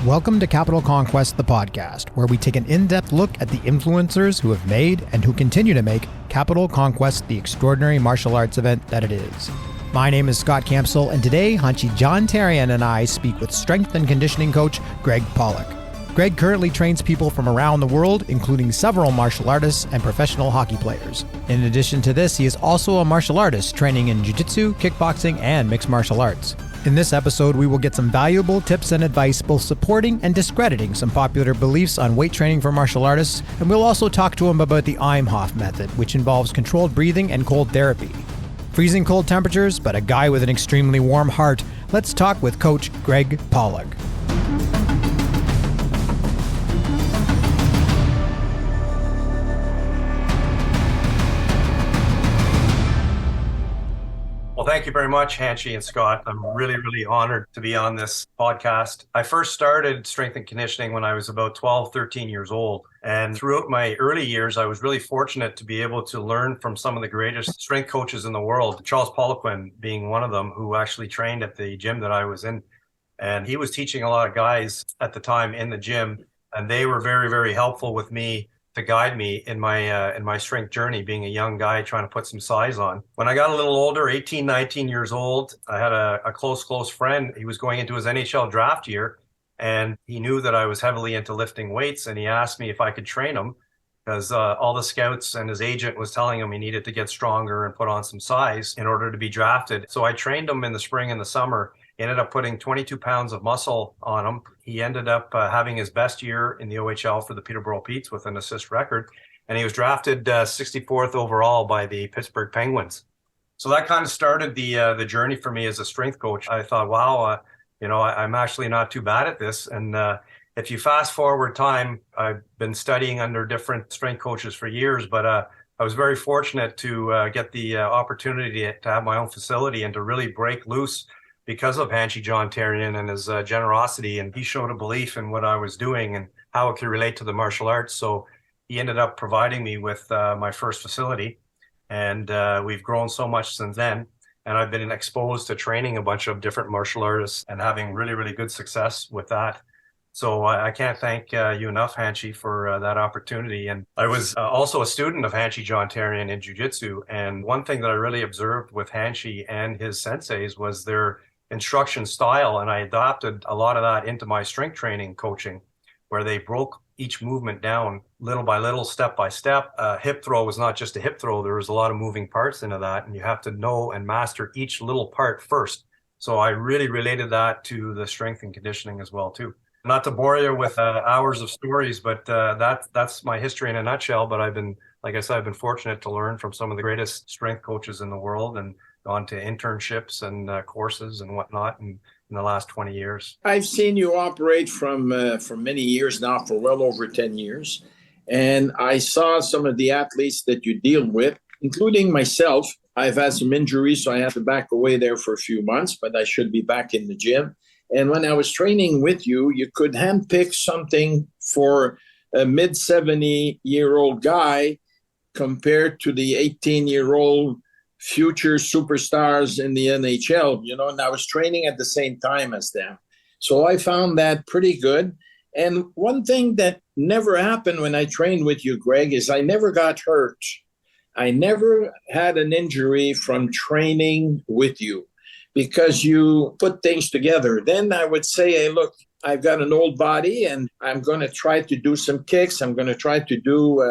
Welcome to Capital Conquest, the podcast, where we take an in-depth look at the influencers who have made and who continue to make Capital Conquest the extraordinary martial arts event that it is. My name is Scott Campsall, and today, Hanshi John Therien and I speak with strength and conditioning coach Greg Pollock. Greg currently trains people from around the world, including several martial artists and professional hockey players. In addition to this, he is also a martial artist training in jiu-jitsu, kickboxing, and mixed martial arts. In this episode, we will get some valuable tips and advice both supporting and discrediting some popular beliefs on weight training for martial artists, and we'll also talk to him about the Imhoff method, which involves controlled breathing and cold therapy. Freezing cold temperatures, but a guy with an extremely warm heart. Let's talk with Coach Greg Pollock. Well, thank you very much, Hanshi and Scott. I'm really honored to be on this podcast. I first started strength and conditioning when I was about 12, 13 years old. And throughout my early years, I was really fortunate to be able to learn from some of the greatest strength coaches in the world, Charles Pollock being one of them, who actually trained at the gym that I was in. And he was teaching a lot of guys at the time in the gym, and they were very helpful with me to guide me in my strength journey, being a young guy trying to put some size on. When I got a little older, 18, 19 years old, I had a close friend. He was going into his NHL draft year, and he knew that I was heavily into lifting weights, and he asked me if I could train him because all the scouts and his agent was telling him he needed to get stronger and put on some size in order to be drafted. So I trained him in the spring and the summer. Ended up putting 22 pounds of muscle on him. He ended up having his best year in the OHL for the Peterborough Petes with an assist record. And he was drafted 64th overall by the Pittsburgh Penguins. So that kind of started the journey for me as a strength coach. I thought, wow, I'm actually not too bad at this. And if you fast forward time, I've been studying under different strength coaches for years, but I was very fortunate to get the opportunity to have my own facility and to really break loose because of Hanshi John Therien and his generosity. And he showed a belief in what I was doing and how it could relate to the martial arts. So he ended up providing me with my first facility. And we've grown so much since then. And I've been exposed to training a bunch of different martial artists and having really good success with that. So I can't thank you enough, Hanshi, for that opportunity. And I was also a student of Hanshi John Therien in jiu-jitsu. And one thing that I really observed with Hanshi and his senseis was their instruction style, and I adopted a lot of that into my strength training coaching, where they broke each movement down little by little, step by step. Hip throw was not just a hip throw. There was a lot of moving parts into that, and you have to know and master each little part first. So I really related that to the strength and conditioning as well too. Not to bore you with hours of stories, but that's my history in a nutshell. But like I said, I've been fortunate to learn from some of the greatest strength coaches in the world, and gone to internships and courses and whatnot in the last 20 years. I've seen you operate for many years now, for well over 10 years. And I saw some of the athletes that you deal with, including myself. I've had some injuries, so I had to back away there for a few months, but I should be back in the gym. And when I was training with you, you could handpick something for a mid-70-year-old guy compared to the 18-year-old future superstars in the NHL, and I was training at the same time as them. So I found that pretty good. And one thing that never happened when I trained with you, Greg, is I never got hurt. I never had an injury from training with you because you put things together. Then I would say, hey, look, I've got an old body and I'm going to try to do some kicks. I'm going to try to do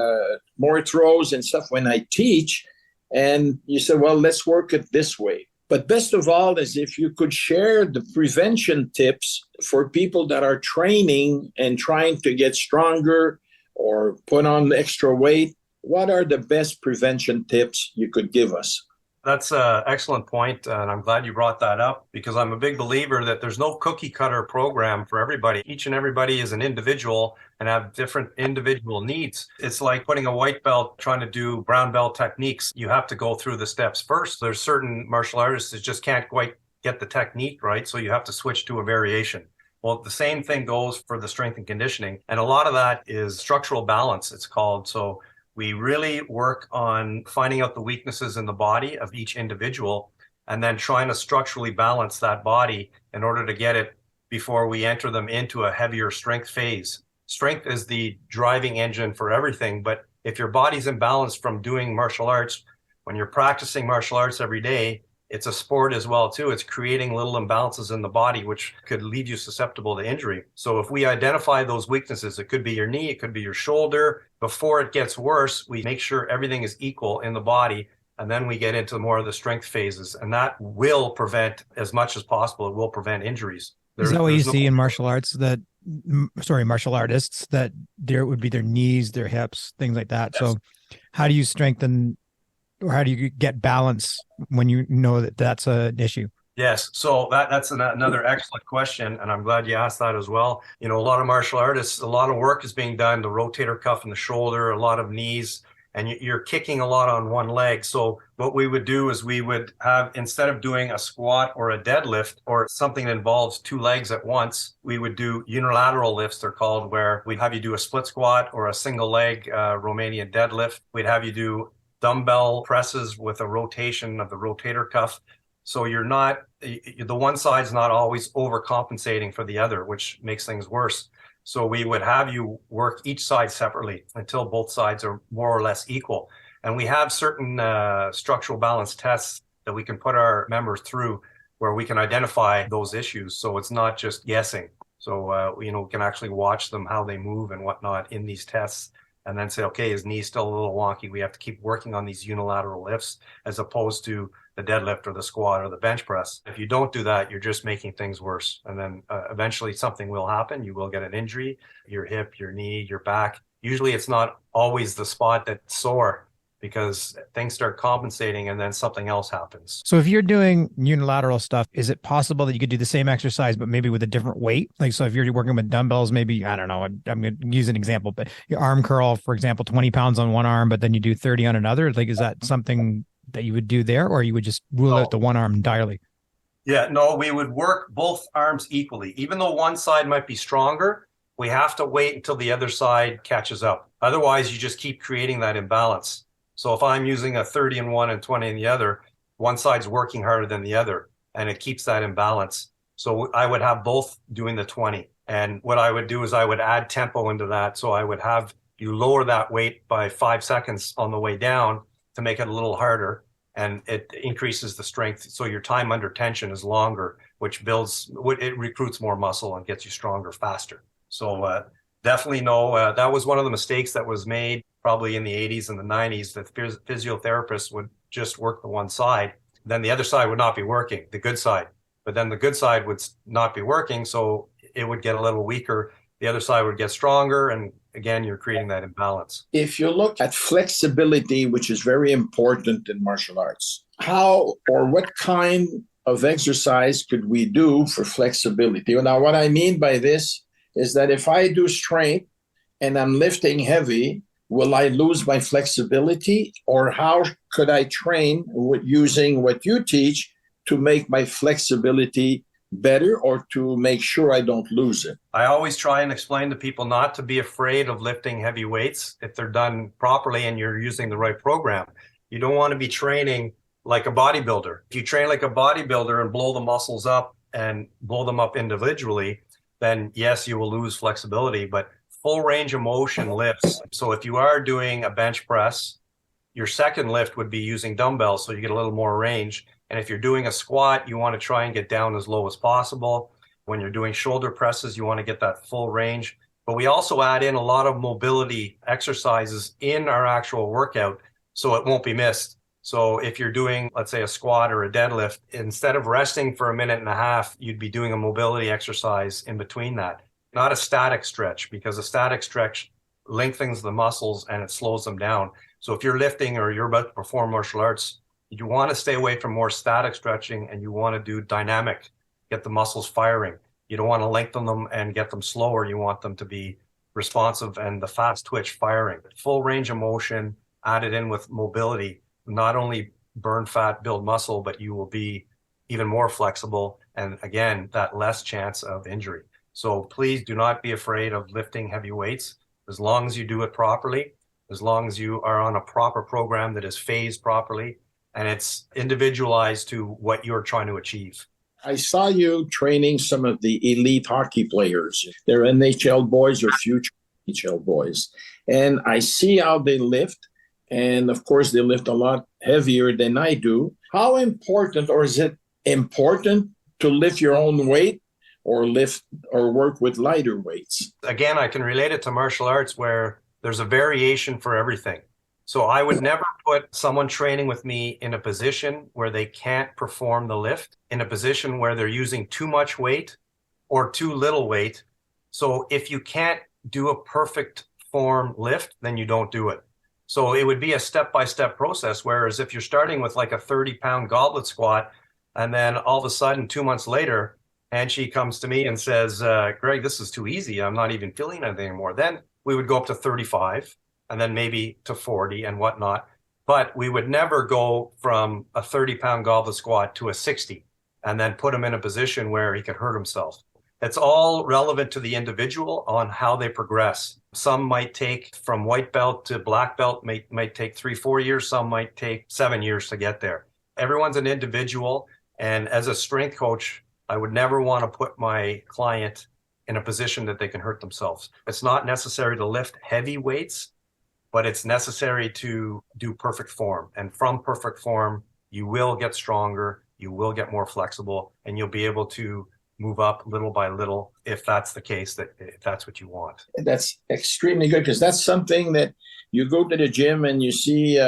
more throws and stuff when I teach. And you said, well, let's work it this way. But best of all is if you could share the prevention tips for people that are training and trying to get stronger or put on extra weight. What are the best prevention tips you could give us? That's an excellent point, and I'm glad you brought that up because I'm a big believer that there's no cookie cutter program for everybody. Each and everybody is an individual and have different individual needs. It's like putting a white belt trying to do brown belt techniques. You have to go through the steps first. There's certain martial artists that just can't quite get the technique right, so you have to switch to a variation. Well, the same thing goes for the strength and conditioning, and a lot of that is structural balance, it's called. So we really work on finding out the weaknesses in the body of each individual and then trying to structurally balance that body in order to get it before we enter them into a heavier strength phase. Strength is the driving engine for everything, but if your body's imbalanced from doing martial arts, when you're practicing martial arts every day, it's a sport as well too. It's creating little imbalances in the body, which could leave you susceptible to injury. So if we identify those weaknesses, it could be your knee, it could be your shoulder. Before it gets worse, we make sure everything is equal in the body. And then we get into more of the strength phases. And that will prevent, as much as possible, it will prevent injuries. Is that what you see in martial arts martial artists, that there would be their knees, their hips, things like that. Yes. So how do you strengthen, or how do you get balance when you know that that's an issue? Yes. So that's another excellent question. And I'm glad you asked that as well. You know, a lot of martial artists, a lot of work is being done, the rotator cuff in the shoulder, a lot of knees, and you're kicking a lot on one leg. So what we would do is we would have, instead of doing a squat or a deadlift or something that involves two legs at once, we would do unilateral lifts, they're called, where we'd have you do a split squat or a single leg Romanian deadlift. We'd have you do dumbbell presses with a rotation of the rotator cuff. So you're not, the one side's not always overcompensating for the other, which makes things worse. So we would have you work each side separately until both sides are more or less equal. And we have certain structural balance tests that we can put our members through where we can identify those issues. So it's not just guessing. So, we can actually watch them, how they move and whatnot in these tests, and then say, okay, his knee's still a little wonky. We have to keep working on these unilateral lifts as opposed to the deadlift or the squat or the bench press. If you don't do that, you're just making things worse. And then eventually something will happen. You will get an injury, your hip, your knee, your back. Usually it's not always the spot that's sore because things start compensating and then something else happens. So if you're doing unilateral stuff, is it possible that you could do the same exercise, but maybe with a different weight? Like, so if you're working with dumbbells, maybe, I don't know, I'm going to use an example, but your arm curl, for example, 20 pounds on one arm, but then you do 30 on another. Like, is that something that you would do there, or you would just rule out the one arm entirely? Yeah, no, we would work both arms equally. Even though one side might be stronger, we have to wait until the other side catches up. Otherwise, you just keep creating that imbalance. So if I'm using a 30 in one and 20 in the other, one side's working harder than the other, and it keeps that imbalance. So I would have both doing the 20. And what I would do is I would add tempo into that. So I would have you lower that weight by 5 seconds on the way down to make it a little harder, and it increases the strength. So your time under tension is longer, which it recruits more muscle and gets you stronger faster. So definitely no, that was one of the mistakes that was made probably in the 80s and the 90s, that physiotherapists would just work the one side. Then the other side would not be working, the good side. But then the good side would not be working, so it would get a little weaker. The other side would get stronger, and again, you're creating that imbalance. If you look at flexibility, which is very important in martial arts, how or what kind of exercise could we do for flexibility? Now, what I mean by this is that if I do strength and I'm lifting heavy, will I lose my flexibility? Or how could I train using what you teach to make my flexibility better, or to make sure I don't lose it? I always try and explain to people not to be afraid of lifting heavy weights if they're done properly and you're using the right program. You don't want to be training like a bodybuilder. If you train like a bodybuilder and blow the muscles up and blow them up individually, then yes, you will lose flexibility, but full range of motion lifts. So if you are doing a bench press, your second lift would be using dumbbells, so you get a little more range. And if you're doing a squat, you want to try and get down as low as possible. When you're doing shoulder presses, you want to get that full range. But we also add in a lot of mobility exercises in our actual workout, so it won't be missed. So if you're doing, let's say, a squat or a deadlift, instead of resting for a minute and a half, you'd be doing a mobility exercise in between that. Not a static stretch, because a static stretch lengthens the muscles and it slows them down. So if you're lifting or you're about to perform martial arts, you want to stay away from more static stretching, and you want to do dynamic, get the muscles firing. You don't want to lengthen them and get them slower. You want them to be responsive and the fast twitch firing. Full range of motion added in with mobility, not only burn fat, build muscle, but you will be even more flexible. And again, that less chance of injury. So please do not be afraid of lifting heavy weights, as long as you do it properly, as long as you are on a proper program that is phased properly, and it's individualized to what you're trying to achieve. I saw you training some of the elite hockey players. They're NHL boys or future NHL boys. And I see how they lift. And of course, they lift a lot heavier than I do. How important, or is it important to lift your own weight or lift or work with lighter weights? Again, I can relate it to martial arts where there's a variation for everything. So I would never put someone training with me in a position where they can't perform the lift, in a position where they're using too much weight or too little weight. So if you can't do a perfect form lift, then you don't do it. So it would be a step-by-step process, whereas if you're starting with like a 30-pound goblet squat, and then all of a sudden 2 months later, Hanshi comes to me and says, Greg, this is too easy. I'm not even feeling anything anymore. Then we would go up to 35. And then maybe to 40 and whatnot. But we would never go from a 30-pound goblet squat to a 60 and then put him in a position where he could hurt himself. It's all relevant to the individual on how they progress. Some might take from white belt to black belt, might take 3-4 years. Some might take 7 years to get there. Everyone's an individual. And as a strength coach, I would never want to put my client in a position that they can hurt themselves. It's not necessary to lift heavy weights, but it's necessary to do perfect form. And from perfect form, you will get stronger, you will get more flexible, and you'll be able to move up little by little if that's the case, if that's what you want. That's extremely good, because that's something that you go to the gym and you see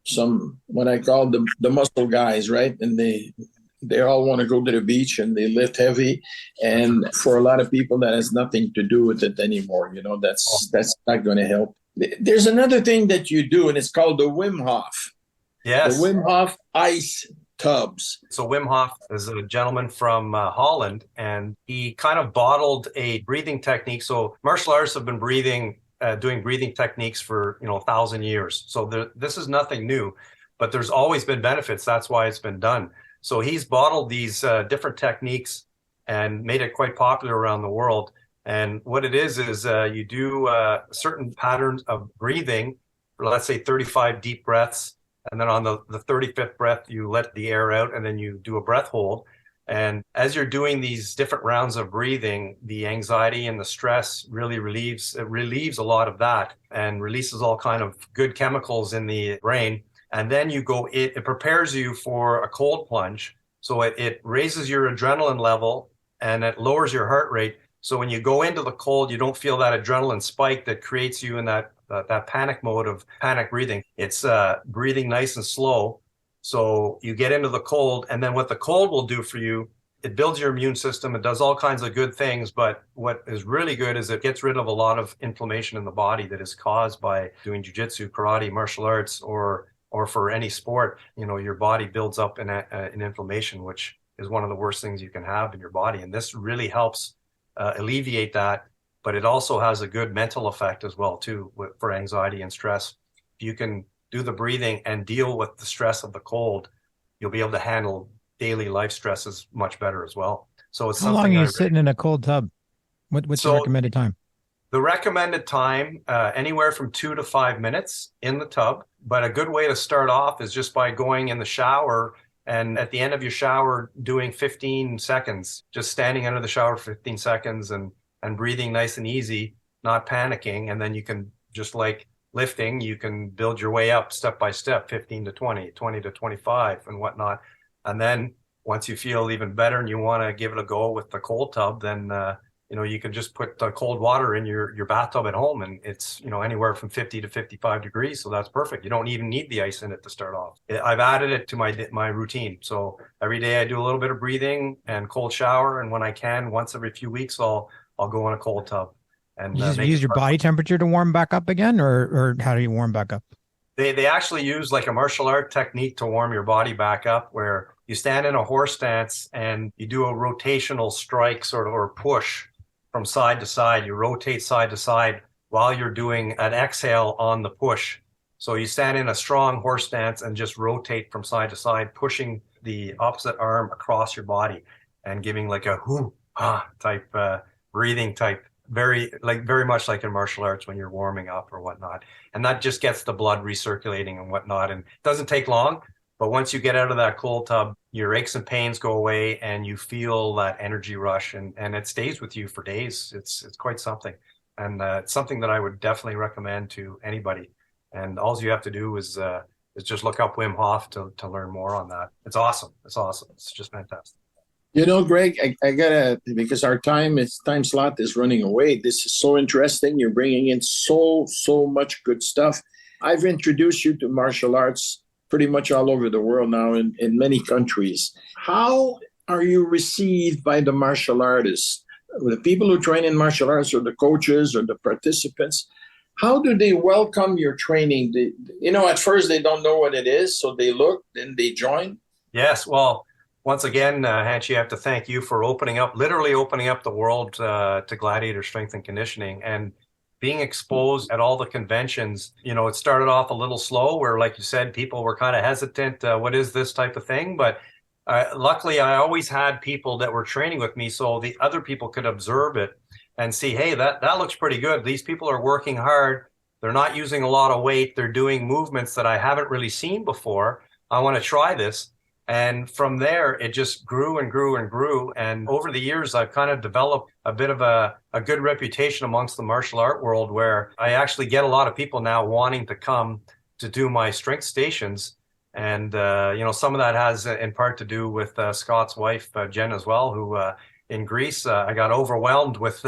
some, what I call the muscle guys, right? And they all want to go to the beach and they lift heavy. And for a lot of people, that has nothing to do with it anymore. That's not going to help. There's another thing that you do, and it's called the Wim Hof. Yes. The Wim Hof ice tubs. So Wim Hof is a gentleman from Holland, and he kind of bottled a breathing technique. So martial artists have been doing breathing techniques for 1,000 years. So this is nothing new, but there's always been benefits. That's why it's been done. So he's bottled these different techniques and made it quite popular around the world. And what it is you do certain patterns of breathing, let's say 35 deep breaths. And then on the 35th breath, you let the air out and then you do a breath hold. And as you're doing these different rounds of breathing, the anxiety and the stress really relieves a lot of that and releases all kind of good chemicals in the brain. And then it prepares you for a cold plunge. So it raises your adrenaline level and it lowers your heart rate. So when you go into the cold, you don't feel that adrenaline spike that creates you in that panic mode of panic breathing. It's breathing nice and slow. So you get into the cold, and then what the cold will do for you, it builds your immune system. It does all kinds of good things. But what is really good is it gets rid of a lot of inflammation in the body that is caused by doing jiu-jitsu, karate, martial arts, or for any sport. Your body builds up an inflammation, which is one of the worst things you can have in your body. And this really helps alleviate that, but it also has a good mental effect as well too for anxiety and stress. If you can do the breathing and deal with the stress of the cold, you'll be able to handle daily life stresses much better as well. So it's how long are you sitting in a cold tub? What's the recommended time? The recommended time, anywhere from 2 to 5 minutes in the tub. But a good way to start off is just by going in the shower. And at the end of your shower, doing 15 seconds, just standing under the shower for 15 seconds and breathing nice and easy, not panicking. And then you can, just like lifting, you can build your way up step by step, 15 to 20, 20 to 25 and whatnot. And then once you feel even better and you want to give it a go with the cold tub, then you can just put cold water in your bathtub at home, and it's anywhere from 50 to 55 degrees. So that's perfect. You don't even need the ice in it to start off. I've added it to my routine. So every day I do a little bit of breathing and cold shower, and when I can, once every few weeks, I'll go in a cold tub. And you just use your body temperature to warm back up again, or how do you warm back up? They actually use like a martial art technique to warm your body back up, where you stand in a horse stance and you do a rotational strike or push from side to side. You rotate side to side while you're doing an exhale on the push. So you stand in a strong horse stance and just rotate from side to side, pushing the opposite arm across your body and giving like a hoo-ha type breathing type, very much like in martial arts when you're warming up or whatnot. And that just gets the blood recirculating and whatnot. And it doesn't take long, but once you get out of that cold tub, your aches and pains go away and you feel that energy rush, and it stays with you for days. It's quite something. And it's something that I would definitely recommend to anybody. And all you have to do is just look up Wim Hof to learn more on that. It's awesome. It's awesome. It's just fantastic. Greg, I gotta, because our time slot is running away. This is so interesting. You're bringing in so much good stuff. I've introduced you to martial arts pretty much all over the world now in many countries. How are you received by the martial artists? The people who train in martial arts, or the coaches or the participants, how do they welcome your training? At first they don't know what it is, so they look, then they join. Yes, well, once again, Hanshi, I have to thank you for literally opening up the world to Gladiator strength and conditioning, and being exposed at all the conventions. It started off a little slow where, like you said, people were kind of hesitant. What is this type of thing? But luckily, I always had people that were training with me, so the other people could observe it and see, hey, that looks pretty good. These people are working hard. They're not using a lot of weight. They're doing movements that I haven't really seen before. I want to try this. And from there, it just grew and grew and grew. And over the years, I've kind of developed a bit of a good reputation amongst the martial art world, where I actually get a lot of people now wanting to come to do my strength stations. And, some of that has in part to do with Scott's wife, Jen, as well, who in Greece, I got overwhelmed with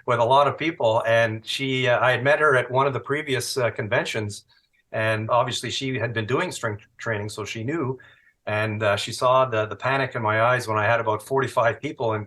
with a lot of people. And I had met her at one of the previous conventions. And obviously, she had been doing strength training, so she knew. And she saw the panic in my eyes when I had about 45 people in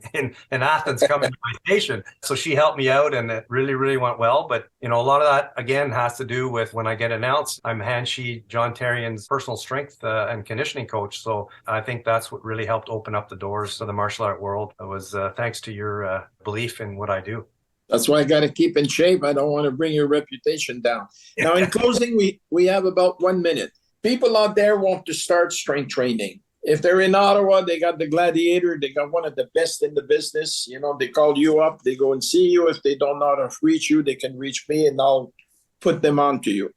Athens coming to my station. So she helped me out, and it really, really went well. But, a lot of that, again, has to do with when I get announced, I'm Hanshi, John Therien's personal strength and conditioning coach. So I think that's what really helped open up the doors to the martial art world. It was thanks to your belief in what I do. That's why I got to keep in shape. I don't want to bring your reputation down. Now, in closing, we have about 1 minute. People out there want to start strength training. If they're in Ottawa, they got the Gladiator. They got one of the best in the business. They call you up. They go and see you. If they don't know how to reach you, they can reach me, and I'll put them on to you.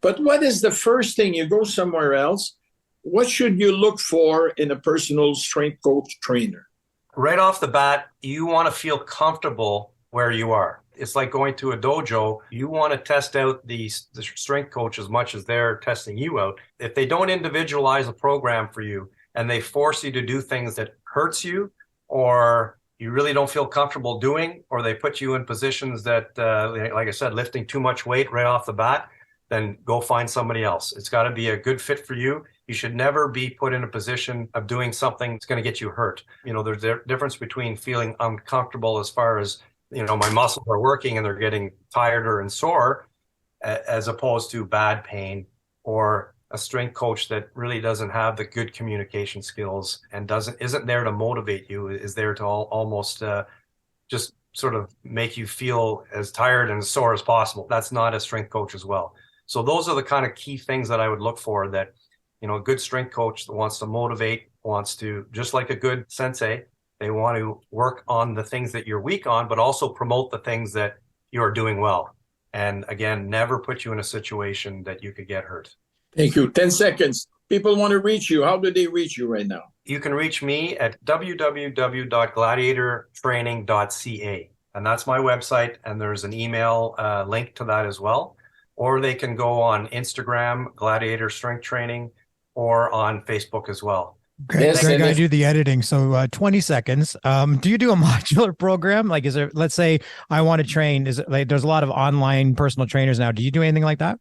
But what is the first thing? You go somewhere else. What should you look for in a personal strength coach trainer? Right off the bat, you want to feel comfortable where you are. It's like going to a dojo. You want to test out the strength coach as much as they're testing you out. If they don't individualize a program for you and they force you to do things that hurts you, or you really don't feel comfortable doing, or they put you in positions that, like I said, lifting too much weight right off the bat, then go find somebody else. It's got to be a good fit for you. You should never be put in a position of doing something that's going to get you hurt. There's a difference between feeling uncomfortable as far as my muscles are working and they're getting tired and sore, as opposed to bad pain, or a strength coach that really doesn't have the good communication skills and isn't there to motivate you, is there to almost just sort of make you feel as tired and sore as possible. That's not a strength coach as well. So those are the kind of key things that I would look for, that, a good strength coach that wants to motivate, wants to, just like a good sensei, they want to work on the things that you're weak on, but also promote the things that you're doing well. And again, never put you in a situation that you could get hurt. Thank you. 10 seconds. People want to reach you. How do they reach you right now? You can reach me at www.gladiatortraining.ca. And that's my website. And there's an email link to that as well. Or they can go on Instagram, Gladiator Strength Training, or on Facebook as well. Greg, I do the editing. So 20 seconds. Do you do a modular program? Like, is there, let's say I want to train, is it like, there's a lot of online personal trainers now. Do you do anything like that?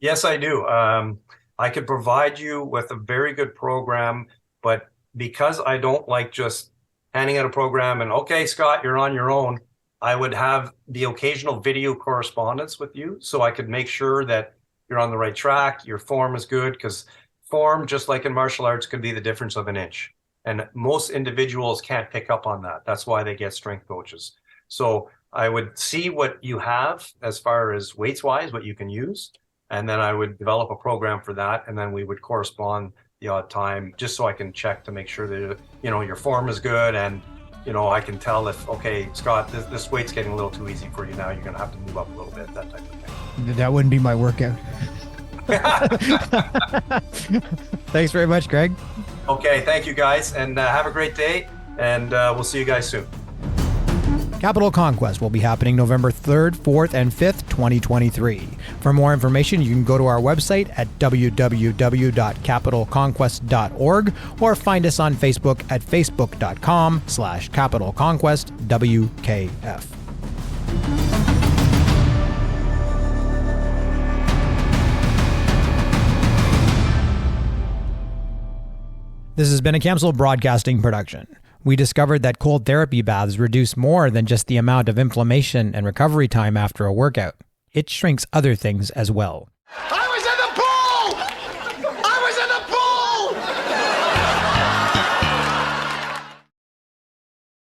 Yes, I do. I could provide you with a very good program, but because I don't like just handing out a program and, okay, Scott, you're on your own, I would have the occasional video correspondence with you so I could make sure that you're on the right track, your form is good, because form, just like in martial arts, could be the difference of an inch. And most individuals can't pick up on that. That's why they get strength coaches. So I would see what you have as far as weights-wise, what you can use. And then I would develop a program for that. And then we would correspond the odd time, just so I can check to make sure that, your form is good. And, I can tell if, okay, Scott, this weight's getting a little too easy for you now. You're going to have to move up a little bit, that type of thing. That wouldn't be my workout. Thanks very much, Greg. Okay, thank you guys, and have a great day, and we'll see you guys soon. Capital Conquest will be happening November 3rd, 4th, and 5th, 2023. For more information, you can go to our website at www.capitalconquest.org or find us on Facebook at facebook.com/capitalconquestwkf. This has been a Campsall Broadcasting production. We discovered that cold therapy baths reduce more than just the amount of inflammation and recovery time after a workout. It shrinks other things as well.